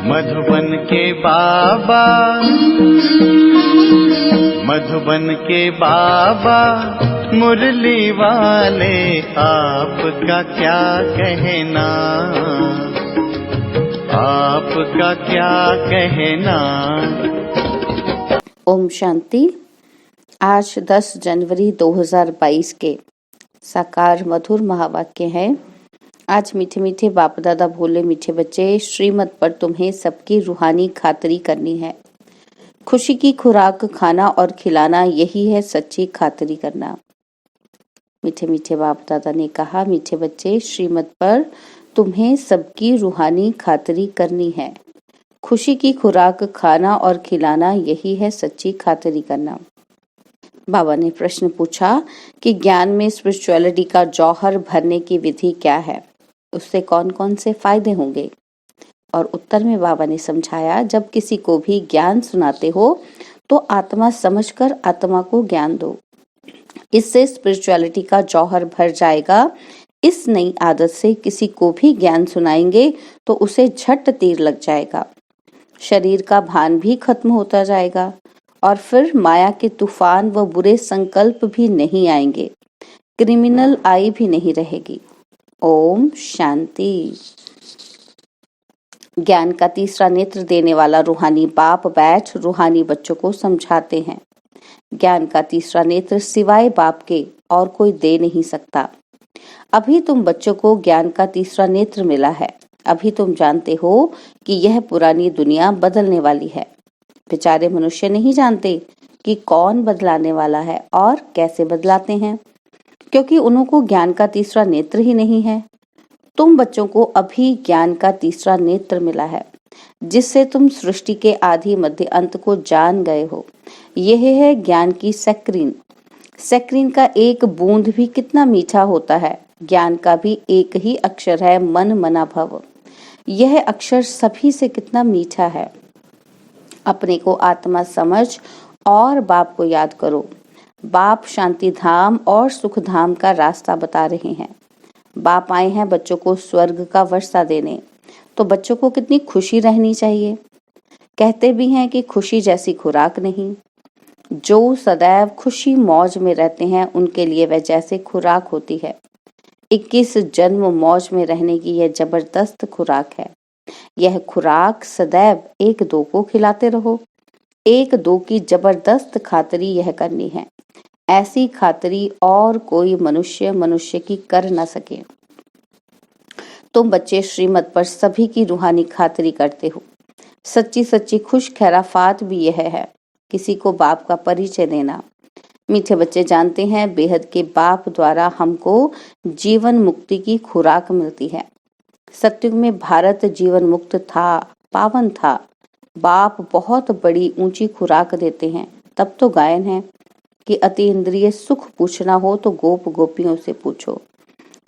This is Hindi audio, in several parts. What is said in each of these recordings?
मधुबन के बाबा, मधुबन के बाबा मुरली वाले, आपका क्या कहना, आपका क्या कहना। ओम शांति। आज 10 जनवरी 2022 के साकार मधुर महावाक्य हैं। आज मीठे मीठे बाप दादा भोले मीठे बच्चे, श्रीमत पर तुम्हें सबकी रूहानी खातरी करनी है। खुशी की खुराक खाना और खिलाना, यही है सच्ची खातरी करना। मीठे मीठे बाप दादा ने कहा, मीठे बच्चे, श्रीमत पर तुम्हें सबकी रूहानी खातरी करनी है। खुशी की खुराक खाना और खिलाना, यही है सच्ची खातरी करना। बाबा ने प्रश्न पूछा कि ज्ञान में स्पिरिचुअलिटी का जौहर भरने की विधि क्या है, उससे कौन कौन से फायदे होंगे। और उत्तर में बाबा ने समझाया, जब किसी को भी ज्ञान सुनाते हो तो आत्मा समझकर आत्मा को ज्ञान दो, इससे स्पिरिचुअलिटी का जौहर भर जाएगा। इस नई आदत से किसी को भी ज्ञान सुनाएंगे तो उसे झट तीर लग जाएगा, शरीर का भान भी खत्म होता जाएगा और फिर माया के तूफान व बुरे संकल्प भी नहीं आएंगे, क्रिमिनल आई भी नहीं रहेगी। ओम शांति। ज्ञान का तीसरा नेत्र देने वाला रूहानी बाप बैठ रूहानी बच्चों को समझाते हैं। ज्ञान का तीसरा नेत्र सिवाय बाप के और कोई दे नहीं सकता। अभी तुम बच्चों को ज्ञान का तीसरा नेत्र मिला है। अभी तुम जानते हो कि यह पुरानी दुनिया बदलने वाली है। बेचारे मनुष्य नहीं जानते कि कौन बदलाने वाला है और कैसे बदलाते हैं, क्योंकि उनको ज्ञान का तीसरा नेत्र ही नहीं है। तुम बच्चों को अभी ज्ञान का तीसरा नेत्र मिला है, जिससे तुम सृष्टि के आदि मध्य अंत को जान गए हो। यह है ज्ञान की सक्रीन। सक्रीन का एक बूंद भी कितना मीठा होता है। ज्ञान का भी एक ही अक्षर है, मन मना भव। यह अक्षर सभी से कितना मीठा है। अपने को आत्मा समझ और बाप को याद करो। बाप शांति धाम और सुख धाम का रास्ता बता रहे हैं। बाप आए हैं बच्चों को स्वर्ग का वर्षा देने, तो बच्चों को कितनी खुशी रहनी चाहिए। कहते भी हैं कि खुशी जैसी खुराक नहीं। जो सदैव खुशी मौज में रहते हैं, उनके लिए वह जैसे खुराक होती है। 21 जन्म मौज में रहने की यह जबरदस्त खुराक है। यह खुराक सदैव एक दो को खिलाते रहो। एक दो की जबरदस्त खातरी यह करनी है। ऐसी खातरी और कोई मनुष्य की कर न सके। तुम बच्चे श्रीमत पर सभी की रूहानी खातरी करते हो। सच्ची सच्ची खुश खैराफात भी यह है, किसी को बाप का परिचय देना। मीठे बच्चे जानते हैं, बेहद के बाप द्वारा हमको जीवन मुक्ति की खुराक मिलती है। सत्युग में भारत जीवन मुक्त था, पावन था। बाप बहुत बड़ी ऊंची खुराक देते हैं। तब तो गायन है कि अति इंद्रिय सुख पूछना हो तो गोप गोपियों से पूछो।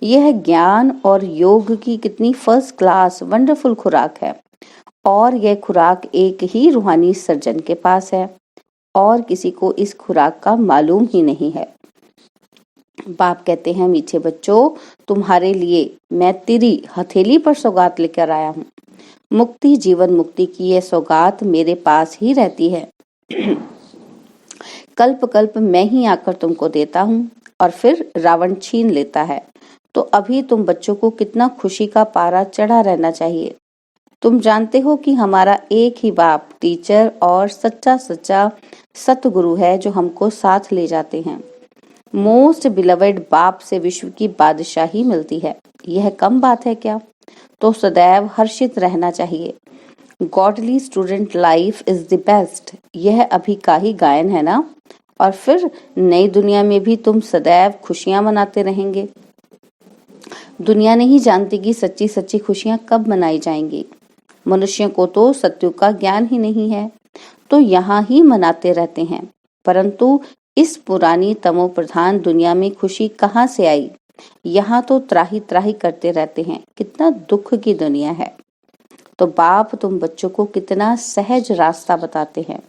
यह ज्ञान और योग की कितनी फर्स्ट क्लास वंडरफुल खुराक है। और यह खुराक एक ही रूहानी सर्जन के पास है और किसी को इस खुराक का मालूम ही नहीं है। बाप कहते हैं, मीठे बच्चों, तुम्हारे लिए मैं तेरी हथेली पर सौगात लेकर आया हूँ। मुक्ति, जीवन मुक्ति की यह सौगात मेरे पास ही रहती है। कल्प कल्प मैं ही आकर तुमको देता हूँ और फिर रावण छीन लेता है। तो अभी तुम बच्चों को कितना खुशी का पारा चढ़ा रहना चाहिए। तुम जानते हो कि हमारा एक ही बाप टीचर और सच्चा सच्चा सतगुरु है, जो हमको साथ ले जाते हैं। मोस्ट बिलवेड बाप से विश्व की बादशाही मिलती है। यह कम बात है क्या? तो सदैव हर्षित रहना चाहिए। Godly student life is the best, यह अभी का ही गायन है ना। और फिर नई दुनिया में भी तुम सदैव खुशियां मनाते रहेंगे। दुनिया नहीं जानती कि सच्ची सच्ची खुशियां कब मनाई जाएंगी। मनुष्यों को तो सत्युग का ज्ञान ही नहीं है, तो यहाँ ही मनाते रहते हैं। परंतु इस पुरानी तमो प्रधान दुनिया में खुशी कहाँ से आई? यहाँ तो त्राही त्राही करते रहते हैं। कितना दुख की दुनिया है। तो बाप तुम बच्चों को कितना सहज रास्ता बताते हैं।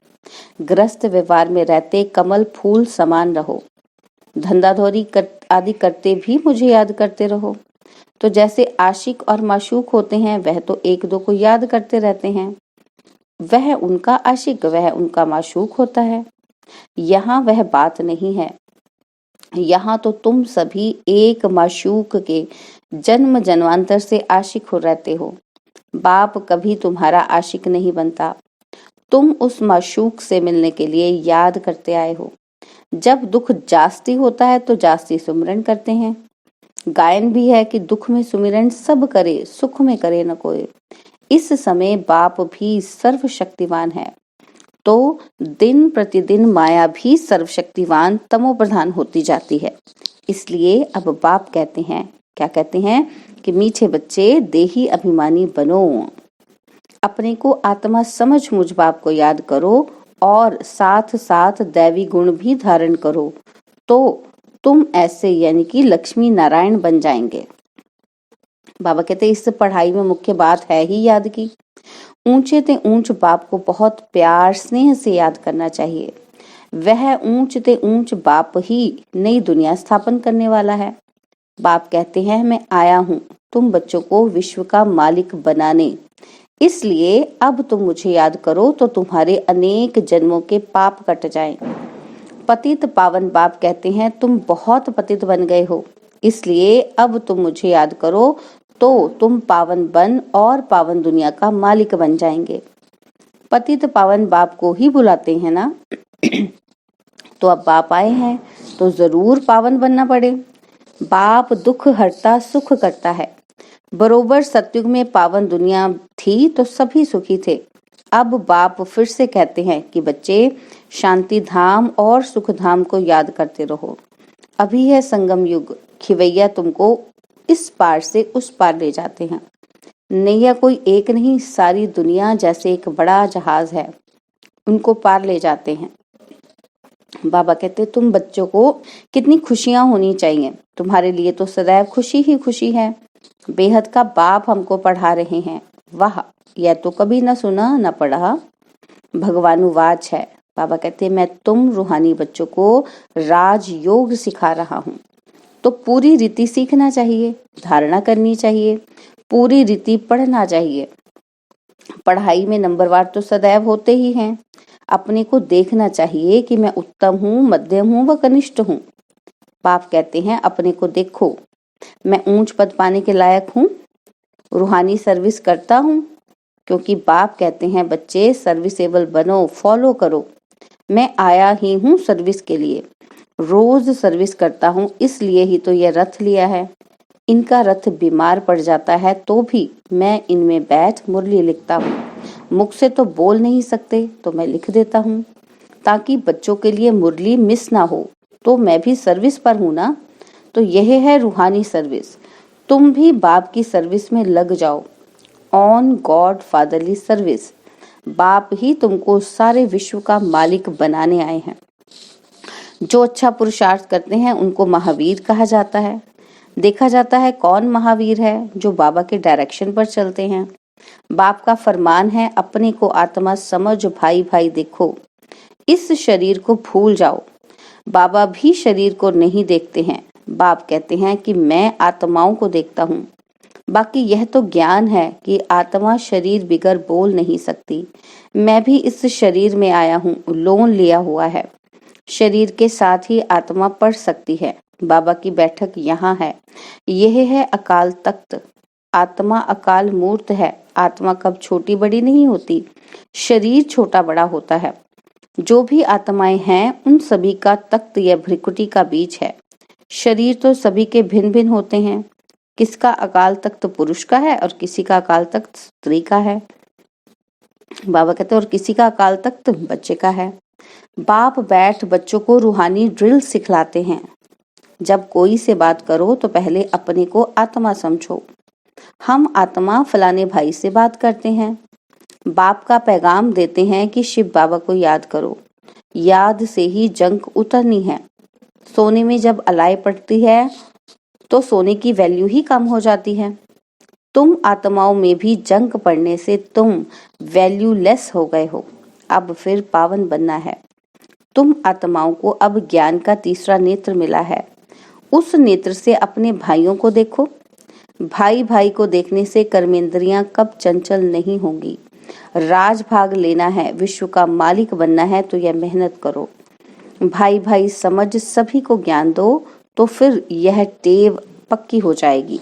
ग्रस्त व्यवहार में रहते कमल फूल समान रहो। धंधाधौरी आदि करते भी मुझे याद करते रहो। तो जैसे आशिक और माशूक होते हैं, वह तो एक दो को याद करते रहते हैं। वह उनका आशिक, वह उनका माशूक होता है। यहाँ वह बात नहीं है। यहाँ तो तुम सभी एक माशूक के जन्म जन्मांतर से आशिक हो रहते हो। बाप कभी तुम्हारा आशिक नहीं बनता। तुम उस माशूक से मिलने के लिए याद करते आए हो। जब दुख जास्ती होता है तो जास्ती सुमिरन करते हैं। गायन भी है कि दुख में सुमिरन सब करे, सुख में करे न कोई। इस समय बाप भी सर्वशक्तिवान है, तो दिन प्रतिदिन माया भी सर्वशक्तिवान तमो प्रधान होती जाती है। इसलिए अब बाप कहते हैं, क्या कहते हैं कि मीठे बच्चे देही अभिमानी बनो, अपने को आत्मा समझ मुझ बाप को याद करो और साथ साथ दैवी गुण भी धारण करो, तो तुम ऐसे यानी कि लक्ष्मी नारायण बन जाएंगे। बाबा कहते इस पढ़ाई में मुख्य बात है ही याद की। ऊंचे ते ऊंच बाप को बहुत प्यार स्नेह से याद करना चाहिए। वह ऊंच ते ऊंच बाप ही नई दुनिया स्थापन करने वाला है। बाप कहते हैं मैं आया हूँ तुम बच्चों को विश्व का मालिक बनाने, इसलिए अब तुम मुझे याद करो तो तुम्हारे अनेक जन्मों के पाप कट जाएं। पतित पावन बाप कहते हैं तुम बहुत पतित बन गए हो, इसलिए अब तुम मुझे याद करो तो तुम पावन बन और पावन दुनिया का मालिक बन जाएंगे। पतित पावन बाप को ही बुलाते हैं ना। तो अब बाप आए हैं तो जरूर पावन बनना पड़े। बाप दुख हरता सुख करता है। बरोबर सतयुग में पावन दुनिया थी तो सभी सुखी थे। अब बाप फिर से कहते हैं कि बच्चे शांति धाम और सुख धाम को याद करते रहो। अभी है संगम युग, खिवैया तुमको इस पार से उस पार ले जाते हैं। नैया कोई एक नहीं, सारी दुनिया जैसे एक बड़ा जहाज है, उनको पार ले जाते हैं। बाबा कहते तुम बच्चों को कितनी खुशियां होनी चाहिए, तुम्हारे लिए तो सदैव खुशी ही खुशी है। बेहद का बाप हमको पढ़ा रहे हैं। वाह, यह तो कभी न सुना न पढ़ा, भगवानुवाच है। बाबा कहते मैं तुम रूहानी बच्चों को राजयोग सिखा रहा हूँ, तो पूरी रीति सीखना चाहिए, धारणा करनी चाहिए, पूरी रीति पढ़ना चाहिए। पढ़ाई में नंबरवार तो सदैव होते ही हैं। अपने को देखना चाहिए कि मैं उत्तम हूँ, मध्यम हूँ व कनिष्ठ हूँ। बाप कहते हैं अपने को देखो, मैं ऊंच पद पाने के लायक हूँ, रूहानी सर्विस करता हूँ। क्योंकि बाप कहते हैं बच्चे सर्विसेबल बनो, फॉलो करो। मैं आया ही हूँ सर्विस के लिए, रोज सर्विस करता हूँ, इसलिए ही तो यह रथ लिया है। इनका रथ बीमार पड़ जाता है तो भी मैं इनमें बैठ मुरली लिखता हूँ। मुख से तो बोल नहीं सकते तो मैं लिख देता हूँ, ताकि बच्चों के लिए मुरली मिस ना हो। तो मैं भी सर्विस पर हूँ ना। तो यह है रूहानी सर्विस। तुम भी बाप की सर्विस में लग जाओ, ऑन गॉड फादरली सर्विस। बाप ही तुमको सारे विश्व का मालिक बनाने आए हैं। जो अच्छा पुरुषार्थ करते हैं उनको महावीर कहा जाता है। देखा जाता है कौन महावीर है, जो बाबा के डायरेक्शन पर चलते हैं। बाप का फरमान है अपने को आत्मा समझ, भाई भाई देखो, इस शरीर को भूल जाओ। बाबा भी शरीर को नहीं देखते हैं। बाप कहते हैं कि मैं आत्माओं को देखता हूँ। बाकी यह तो ज्ञान है कि आत्मा शरीर बिगर बोल नहीं सकती। मैं भी इस शरीर में आया हूँ, लोन लिया हुआ है। शरीर के साथ ही आत्मा पढ़ सकती है। बाबा की बैठक यहाँ है। यह है अकाल तख्त। आत्मा अकाल मूर्त है। आत्मा कब छोटी बड़ी नहीं होती, शरीर छोटा बड़ा होता है। जो भी आत्माएं हैं उन सभी का तख्त या भ्रिकुटी का बीज है। शरीर तो सभी के भिन्न भिन्न होते हैं। किसका अकाल तख्त पुरुष का है और किसी का अकाल तख्त स्त्री का है। बाबा कहते और किसी का अकाल तख्त बच्चे का है। बाप बैठ बच्चों को रूहानी ड्रिल सिखलाते हैं। जब कोई से बात करो तो पहले अपने को आत्मा समझो। हम आत्मा फलाने भाई से बात करते हैं। बाप का पैगाम देते हैं कि शिव बाबा को याद करो, याद से ही जंग उतरनी है। सोने में जब अलाई पड़ती है तो सोने की वैल्यू ही कम हो जाती है। तुम आत्माओं में भी जंग पड़ने से तुम वैल्यूलेस हो गए हो। अब फिर पावन बनना है। तुम आत्माओं को अब ज्ञान का तीसरा नेत्र मिला है। उस नेत्र से अपने भाइयों को देखो। भाई भाई को देखने से कर्मेंद्रियां कब चंचल नहीं होंगी। राज भाग लेना है, विश्व का मालिक बनना है तो यह मेहनत करो। भाई भाई समझ सभी को ज्ञान दो तो फिर यह टेव पक्की हो जाएगी।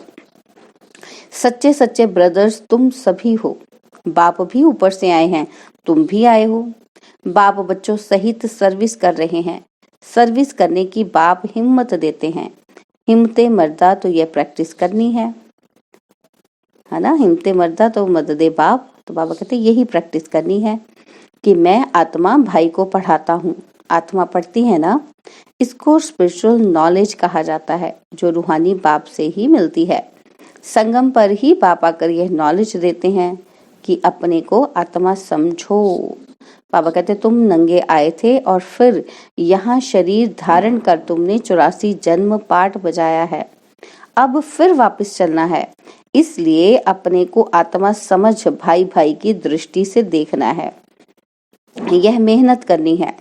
सच्चे सच्चे ब्रदर्स तुम सभी हो। बाप भी ऊपर से आए हैं, तुम भी आए हो। बाप बच्चों सहित सर्विस कर रहे हैं। सर्विस करने की बाप हिम्मत देते हैं। हिम्मते मर्दा तो यह प्रैक्टिस करनी है ना। हिम्मते मर्दा तो मददे बाप। तो बाबा कहते यही प्रैक्टिस करनी है कि मैं आत्मा भाई को पढ़ाता हूँ। आत्मा पढ़ती है ना, इसको स्पिरिचुअल नॉलेज कहा जाता है, जो रूहानी बाप से ही मिलती है। संगम पर ही बाप आकर यह नॉलेज देते हैं कि अपने को आत्मा समझो। बाबा कहते तुम नंगे आए थे और फिर यहाँ शरीर धारण कर तुमने 84 जन्म पाठ बजाया है। अब फिर वापस चलना है, इसलिए अपने को आत्मा समझ भाई भाई की दृष्टि से देखना है। यह मेहनत करनी है।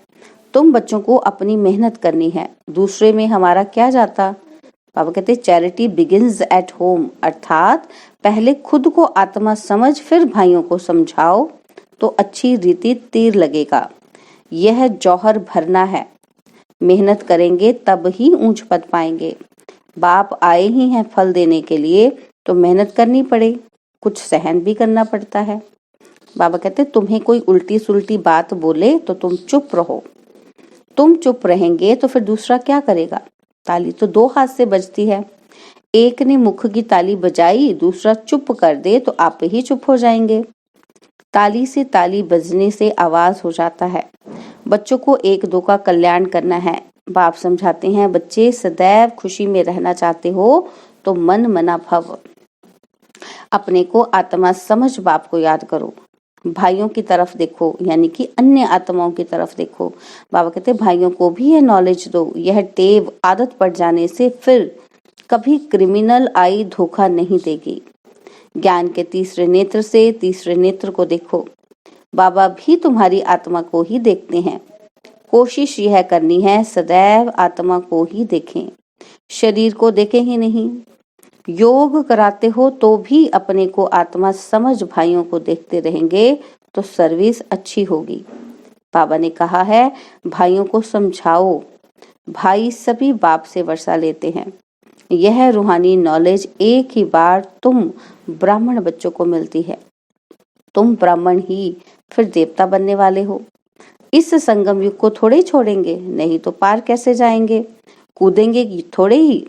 तुम बच्चों को अपनी मेहनत करनी है, दूसरे में हमारा क्या जाता। बाबा कहते चैरिटी बिगिंस एट होम, अर्थात पहले खुद को आत्मा समझ फिर भाइयों को समझाओ तो अच्छी रीति तीर लगेगा। यह जौहर भरना है। मेहनत करेंगे तब ही ऊंच पद पाएंगे। बाप आए ही हैं फल देने के लिए, तो मेहनत करनी पड़े, कुछ सहन भी करना पड़ता है। बाबा कहते तुम्हें कोई उल्टी सुल्टी बात बोले तो तुम चुप रहो। तुम चुप रहेंगे तो फिर दूसरा क्या करेगा। ताली तो 2 हाथ से बजती है। एक ने मुख की ताली बजाई, दूसरा चुप कर दे तो आप ही चुप हो जाएंगे। ताली से ताली बजने से आवाज हो जाता है। बच्चों को 1-2 का कल्याण करना है। बाप समझाते हैं बच्चे सदैव खुशी में रहना चाहते हो तो मन मना भव। अपने को आत्मा समझ बाप को याद करो। भाइयों की तरफ देखो, यानी कि अन्य आत्माओं की तरफ देखो। बाबा कहते भाइयों को भी यह नॉलेज दो। यह टेव आदत पड़ जाने से फिर कभी क्रिमिनल आई धोखा नहीं देगी। ज्ञान के तीसरे नेत्र से तीसरे नेत्र को देखो। बाबा भी तुम्हारी आत्मा को ही देखते हैं। कोशिश यह करनी है सदैव आत्मा को ही देखें, शरीर को देखें ही नहीं। योग कराते हो तो भी अपने को आत्मा समझ भाइयों को देखते रहेंगे तो सर्विस अच्छी होगी। बाबा ने कहा है भाइयों को समझाओ। भाई सभी बाप से वर्षा लेते हैं। यह रूहानी नॉलेज एक ही बार तुम ब्राह्मण बच्चों को मिलती है। तुम ब्राह्मण ही फिर देवता बनने वाले हो। इस संगम युग को थोड़े ही छोड़ेंगे, नहीं तो पार कैसे जाएंगे, कूदेंगे थोड़े ही।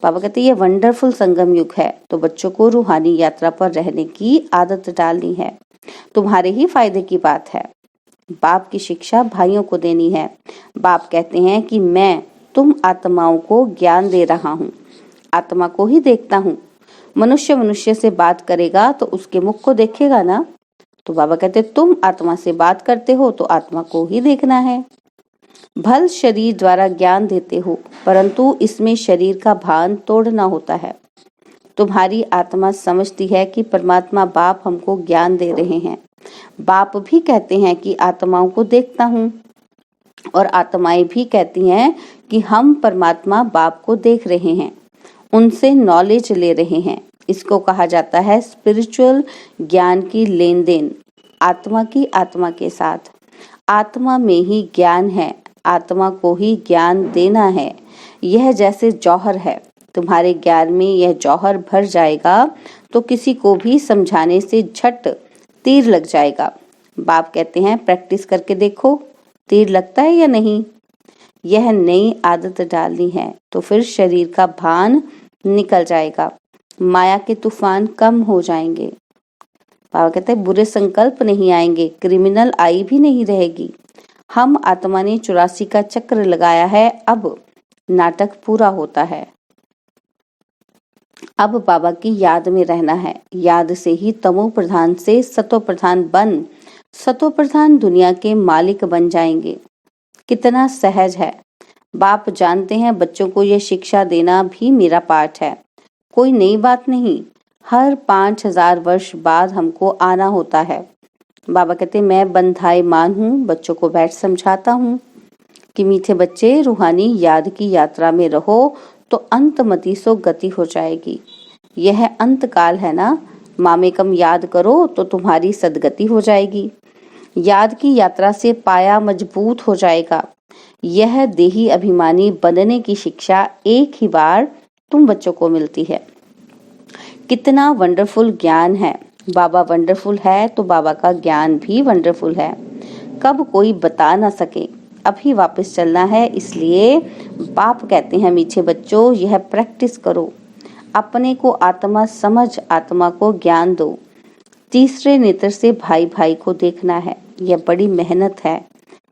बाबा कहते ये वंडरफुल संगम युग है, तो बच्चों को रूहानी यात्रा पर रहने की आदत डालनी है। तुम्हारे ही फायदे की बात है। बाप की शिक्षा भाइयों को देनी है। बाप कहते हैं कि मैं तुम आत्माओं को ज्ञान दे रहा हूँ, आत्मा को ही देखता हूँ। मनुष्य मनुष्य से बात करेगा तो उसके मुख को देखेगा ना। तो बाबा कहते तुम आत्मा से बात करते हो तो आत्मा को ही देखना है। भल शरीर द्वारा ज्ञान देते हो, परंतु इसमें शरीर का भान तोड़ना होता है। तुम्हारी आत्मा समझती है कि परमात्मा बाप हमको ज्ञान दे रहे हैं। बाप भी कहते हैं कि आत्माओं को देखता हूँ, और आत्माएं भी कहती हैं कि हम परमात्मा बाप को देख रहे हैं, उनसे नॉलेज ले रहे हैं। इसको कहा जाता है स्पिरिचुअल ज्ञान की लेन देन, आत्मा की आत्मा के साथ। आत्मा में ही ज्ञान है, आत्मा को ही ज्ञान देना है। यह जैसे जौहर है, तुम्हारे ज्ञान में यह जौहर भर जाएगा तो किसी को भी समझाने से झट तीर लग जाएगा। बाप कहते हैं प्रैक्टिस करके देखो तीर लगता है या नहीं। यह नई आदत डालनी है तो फिर शरीर का भान निकल जाएगा, माया के तूफान कम हो जाएंगे। बाबा कहते हैं बुरे संकल्प नहीं आएंगे, क्रिमिनल आई भी नहीं रहेगी। हम आत्मा ने 84 का चक्र लगाया है, अब नाटक पूरा होता है। अब बाबा की याद में रहना है। याद से ही तमो प्रधान से सतो प्रधान बन सतो प्रधान दुनिया के मालिक बन जाएंगे। कितना सहज है। बाप जानते हैं बच्चों को यह शिक्षा देना भी मेरा पाठ है, कोई नई बात नहीं। हर 5000 वर्ष बाद हमको आना होता है। बाबा कहते मैं बंधाई मान हूँ, बच्चों को बैठ समझाता हूँ कि मीठे बच्चे रूहानी याद की यात्रा में रहो तो अंतमति सो गति हो जाएगी। यह अंत काल है ना, मामेकम याद करो तो तुम्हारी सदगति हो जाएगी। याद की यात्रा से पाया मजबूत हो जाएगा। यह देही अभिमानी बनने की शिक्षा एक ही बार तुम बच्चों को मिलती है। कितना वंडरफुल ज्ञान है। बाबा वंडरफुल है तो बाबा का ज्ञान भी वंडरफुल है। कब कोई बता ना सके। अभी वापस चलना है, इसलिए बाप कहते हैं मीठे बच्चों, यह प्रैक्टिस करो। अपने को आत्मा समझ आत्मा को ज्ञान दो। तीसरे नेत्र से भाई भाई को देखना है, यह बड़ी मेहनत है।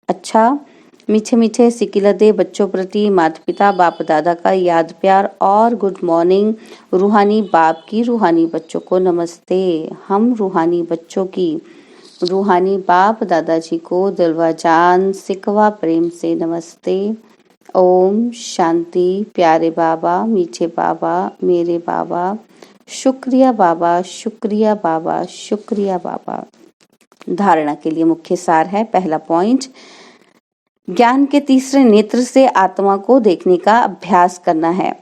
अच्छा, मीठे मीठे सिकिलदे बच्चों प्रति माता पिता बाप दादा का याद प्यार और गुड मॉर्निंग। रूहानी बाप की रूहानी बच्चों को नमस्ते। हम रूहानी बच्चों की रूहानी बाप दादाजी को दिलवा जान सिकवा प्रेम से नमस्ते। ओम शांति। प्यारे बाबा, मीठे बाबा, मेरे बाबा, शुक्रिया बाबा, शुक्रिया बाबा, शुक्रिया बाबा। धारणा के लिए मुख्य सार है। पहला पॉइंट, ज्ञान के तीसरे नेत्र से आत्मा को देखने का अभ्यास करना है।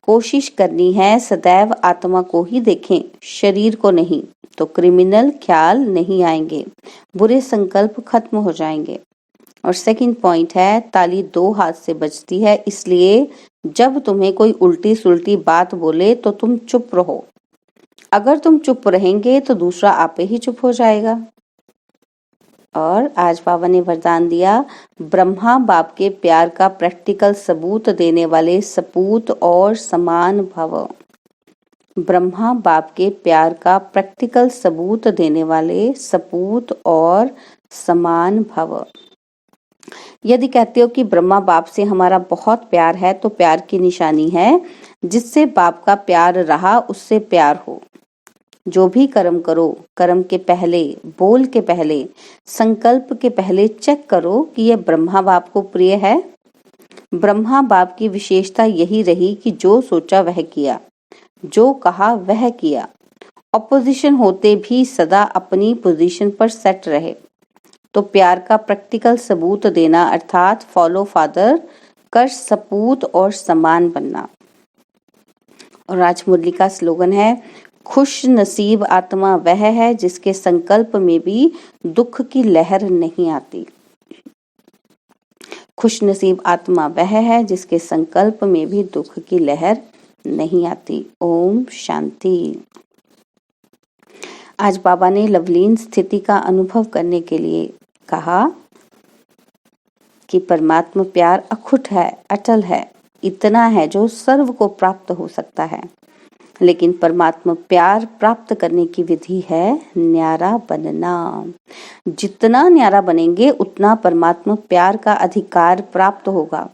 कोशिश करनी है सदैव आत्मा को ही देखें, शरीर को नहीं, तो क्रिमिनल ख्याल नहीं आएंगे, बुरे संकल्प खत्म हो जाएंगे। और सेकंड पॉइंट है, ताली दो हाथ से बजती है, इसलिए जब तुम्हें कोई उल्टी सुल्टी बात बोले तो तुम चुप रहो। अगर तुम चुप रहेंगे तो दूसरा आपे ही चुप हो जाएगा। और आज बाबा ने वरदान दिया, ब्रह्मा बाप के प्यार का प्रैक्टिकल सबूत देने वाले सपूत और समान भव। ब्रह्मा बाप के प्यार का प्रैक्टिकल सबूत देने वाले सपूत और समान भव। यदि कहते हो कि ब्रह्मा बाप से हमारा बहुत प्यार है, तो प्यार की निशानी है जिससे बाप का प्यार रहा उससे प्यार हो। जो भी कर्म करो, कर्म के पहले, बोल के पहले, संकल्प के पहले चेक करो कि यह ब्रह्मा बाप को प्रिय है। ब्रह्मा बाप की विशेषता यही रही कि जो सोचा वह किया, जो कहा वह किया। ऑपोजिशन होते भी सदा अपनी पोजीशन पर सेट रहे। तो प्यार का प्रैक्टिकल सबूत देना अर्थात फॉलो फादर कर सपूत और समान बनना। और आज मुरली का स्लोगन है, खुश नसीब आत्मा वह है जिसके संकल्प में भी दुख की लहर नहीं आती। खुश नसीब आत्मा वह है जिसके संकल्प में भी दुख की लहर नहीं आती। ओम शांति। आज बाबा ने लवलीन स्थिति का अनुभव करने के लिए कहा कि परमात्मा प्यार अखुट है, अटल है, इतना है जो सर्व को प्राप्त हो सकता है। लेकिन परमात्मा प्यार प्राप्त करने की विधि है न्यारा बनना। जितना न्यारा बनेंगे उतना परमात्मा प्यार का अधिकार प्राप्त होगा।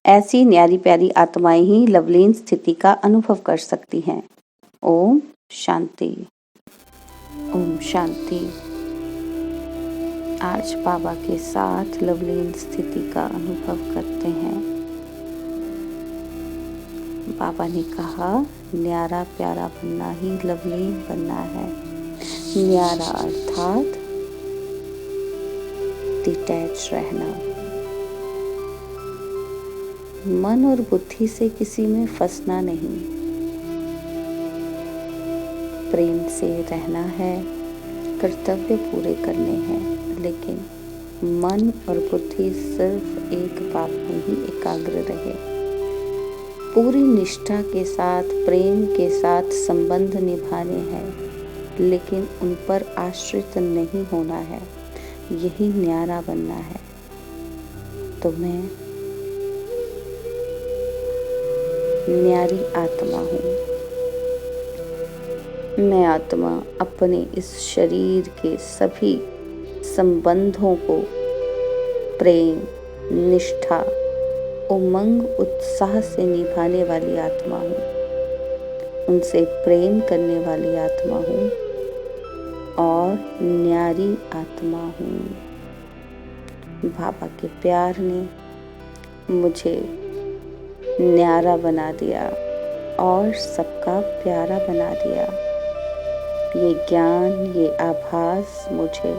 ऐसी न्यारी प्यारी आत्माएं ही लवलीन स्थिति का अनुभव कर सकती हैं। ओम शांति। ओम शांति। आज बाबा के साथ लवलीन स्थिति का अनुभव करते हैं। बाबा ने कहा, न्यारा प्यारा बनना ही लवलीन बनना है। न्यारा अर्थात डिटैच रहना, मन और बुद्धि से किसी में फंसना नहीं, प्रेम से रहना है, कर्तव्य पूरे करने हैं, लेकिन मन और बुद्धि सिर्फ एक बात में ही एकाग्र रहे। पूरी निष्ठा के साथ, प्रेम के साथ संबंध निभाने हैं, लेकिन उन पर आश्रित नहीं होना है। यही न्यारा बनना है। तो मैं न्यारी आत्मा हूँ। मैं आत्मा अपने इस शरीर के सभी संबंधों को प्रेम, निष्ठा, उमंग, उत्साह से निभाने वाली आत्मा हूँ। उनसे प्रेम करने वाली आत्मा हूँ और न्यारी आत्मा हूँ। बाबा के प्यार ने मुझे न्यारा बना दिया और सबका प्यारा बना दिया। ये ज्ञान, ये आभास मुझे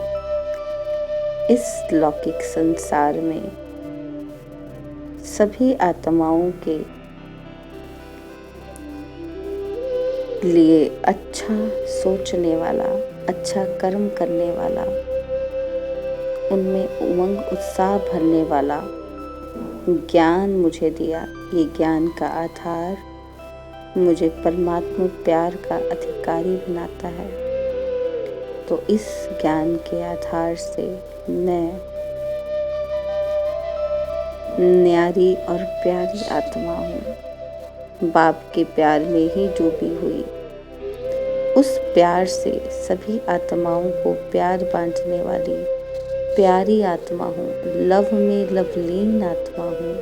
इस लौकिक संसार में सभी आत्माओं के लिए अच्छा सोचने वाला, अच्छा कर्म करने वाला, उनमें उमंग उत्साह भरने वाला ज्ञान मुझे दिया। ये ज्ञान का आधार मुझे परमात्मा प्यार का अधिकारी बनाता है। तो इस ज्ञान के आधार से मैं न्यारी और प्यारी आत्मा हूँ, बाप के प्यार में ही डूबी हुई। उस प्यार से सभी आत्माओं को प्यार बांटने वाली प्यारी आत्मा हूँ, लव में लवलीन आत्मा हूँ।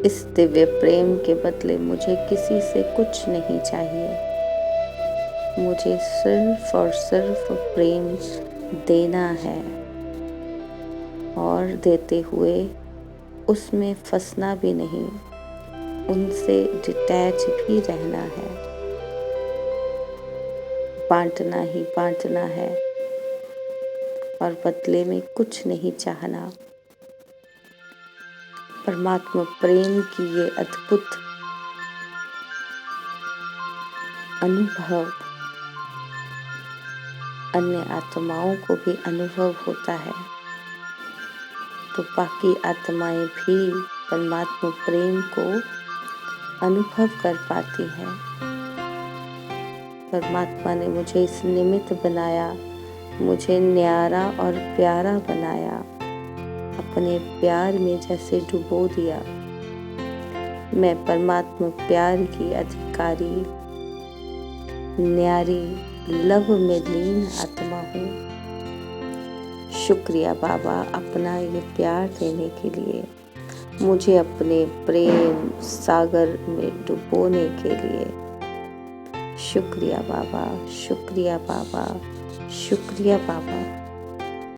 इस दिव्य प्रेम के बदले मुझे किसी से कुछ नहीं चाहिए। मुझे सिर्फ और सिर्फ प्रेम देना है और देते हुए उसमें फंसना भी नहीं, उनसे डिटैच भी रहना है। बांटना ही बांटना है और बदले में कुछ नहीं चाहना। परमात्मा प्रेम की ये अद्भुत अनुभव अन्य आत्माओं को भी अनुभव होता है, तो बाकी आत्माएं भी परमात्मा प्रेम को अनुभव कर पाती हैं। परमात्मा ने मुझे इस निमित्त बनाया, मुझे न्यारा और प्यारा बनाया, अपने प्यार में जैसे डुबो दिया। मैं परमात्मा प्यार की अधिकारी, न्यारी, लव में लीन आत्मा हूँ। शुक्रिया बाबा अपना ये प्यार देने के लिए, मुझे अपने प्रेम सागर में डुबोने के लिए। शुक्रिया बाबा, शुक्रिया बाबा, शुक्रिया बाबा।